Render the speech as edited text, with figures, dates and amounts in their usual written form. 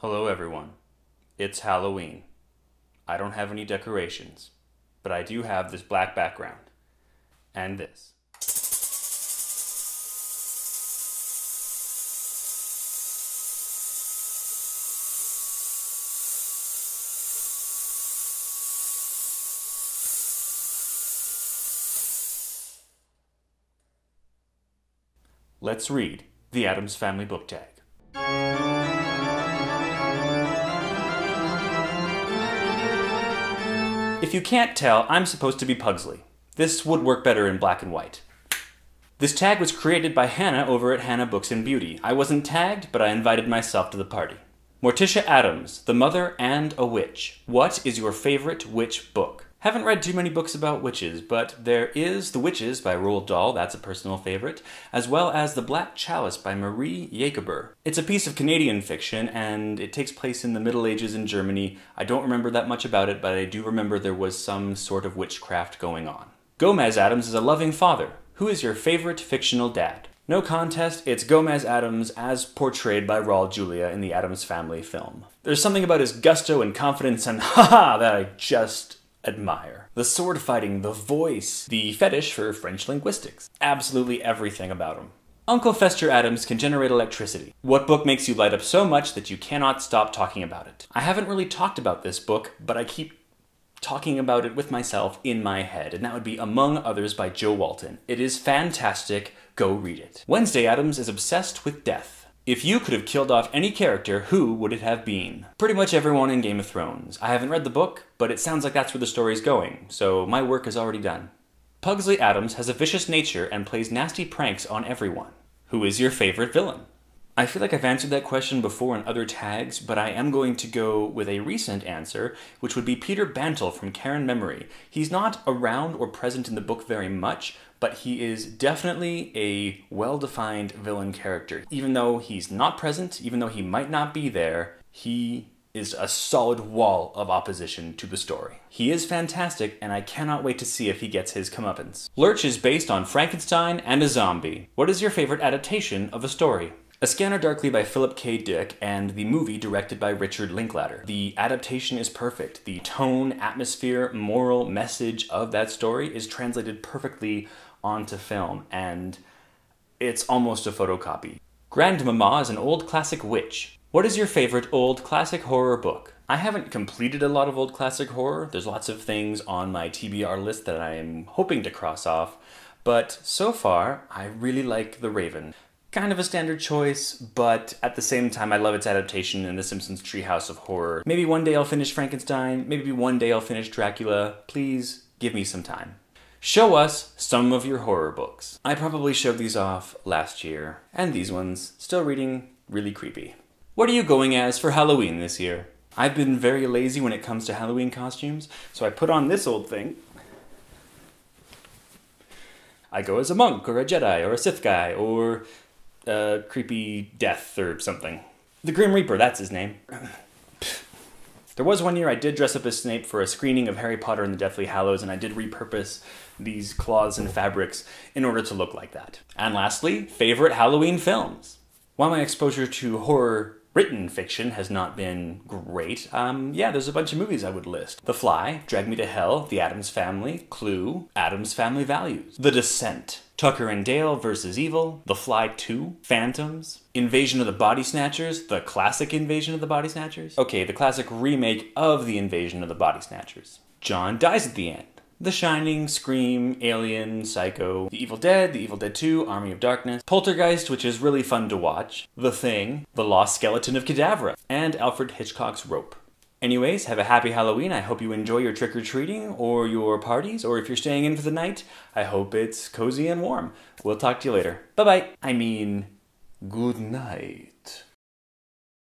Hello everyone. It's Halloween. I don't have any decorations, but I do have this black background. And this. Let's read the Addams Family book tag. If you can't tell, I'm supposed to be Pugsley. This would work better in black and white. This tag was created by Hannah over at Hannah Books and Beauty. I wasn't tagged, but I invited myself to the party. Morticia Addams, The Mother and a Witch. What is your favorite witch book? Haven't read too many books about witches, but there is The Witches by Roald Dahl, that's a personal favorite, as well as The Black Chalice by Marie Jakober. It's a piece of Canadian fiction, and it takes place in the Middle Ages in Germany. I don't remember that much about it, but I do remember there was some sort of witchcraft going on. Gomez Addams is a loving father. Who is your favorite fictional dad? No contest, it's Gomez Addams as portrayed by Raul Julia in the Addams Family film. There's something about his gusto and confidence and haha that I just admire. The sword fighting, the voice, the fetish for French linguistics. Absolutely everything about him. Uncle Fester Addams can generate electricity. What book makes you light up so much that you cannot stop talking about it? I haven't really talked about this book, but I keep talking about it with myself in my head, and that would be Among Others by Joe Walton. It is fantastic. Go read it. Wednesday Addams is obsessed with death. If you could have killed off any character, who would it have been? Pretty much everyone in Game of Thrones. I haven't read the book, but it sounds like that's where the story's going, so my work is already done. Pugsley Addams has a vicious nature and plays nasty pranks on everyone. Who is your favorite villain? I feel like I've answered that question before in other tags, but I am going to go with a recent answer, which would be Peter Bantle from Karen Memory. He's not around or present in the book very much, but he is definitely a well-defined villain character. Even though he's not present, even though he might not be there, he is a solid wall of opposition to the story. He is fantastic, and I cannot wait to see if he gets his comeuppance. Lurch is based on Frankenstein and a zombie. What is your favorite adaptation of a story? A Scanner Darkly by Philip K. Dick and the movie directed by Richard Linklater. The adaptation is perfect. The tone, atmosphere, moral message of that story is translated perfectly onto film, and it's almost a photocopy. Grandmama is an old classic witch. What is your favorite old classic horror book? I haven't completed a lot of old classic horror. There's lots of things on my TBR list that I am hoping to cross off, but so far, I really like The Raven. Kind of a standard choice, but at the same time, I love its adaptation in The Simpsons Treehouse of Horror. Maybe one day I'll finish Frankenstein, maybe one day I'll finish Dracula. Please, give me some time. Show us some of your horror books. I probably showed these off last year, and these ones, still reading, really creepy. What are you going as for Halloween this year? I've been very lazy when it comes to Halloween costumes, so I put on this old thing. I go as a monk, or a Jedi, or a Sith guy, or creepy death or something. The Grim Reaper, that's his name. There was one year I did dress up as Snape for a screening of Harry Potter and the Deathly Hallows, and I did repurpose these cloths and fabrics in order to look like that. And lastly, favorite Halloween films. While my exposure to horror written fiction has not been great, yeah, there's a bunch of movies I would list. The Fly, Drag Me to Hell, The Addams Family, Clue, Addams Family Values, The Descent, Tucker and Dale vs. Evil, The Fly 2, Phantoms, Invasion of the Body Snatchers, the classic Invasion of the Body Snatchers. Okay, the classic remake of the Invasion of the Body Snatchers. John Dies at the End. The Shining, Scream, Alien, Psycho, The Evil Dead 2, Army of Darkness, Poltergeist, which is really fun to watch, The Thing, The Lost Skeleton of Cadavra, and Alfred Hitchcock's Rope. Anyways, have a happy Halloween. I hope you enjoy your trick-or-treating or your parties, or if you're staying in for the night, I hope it's cozy and warm. We'll talk to you later. Bye-bye. I mean, good night.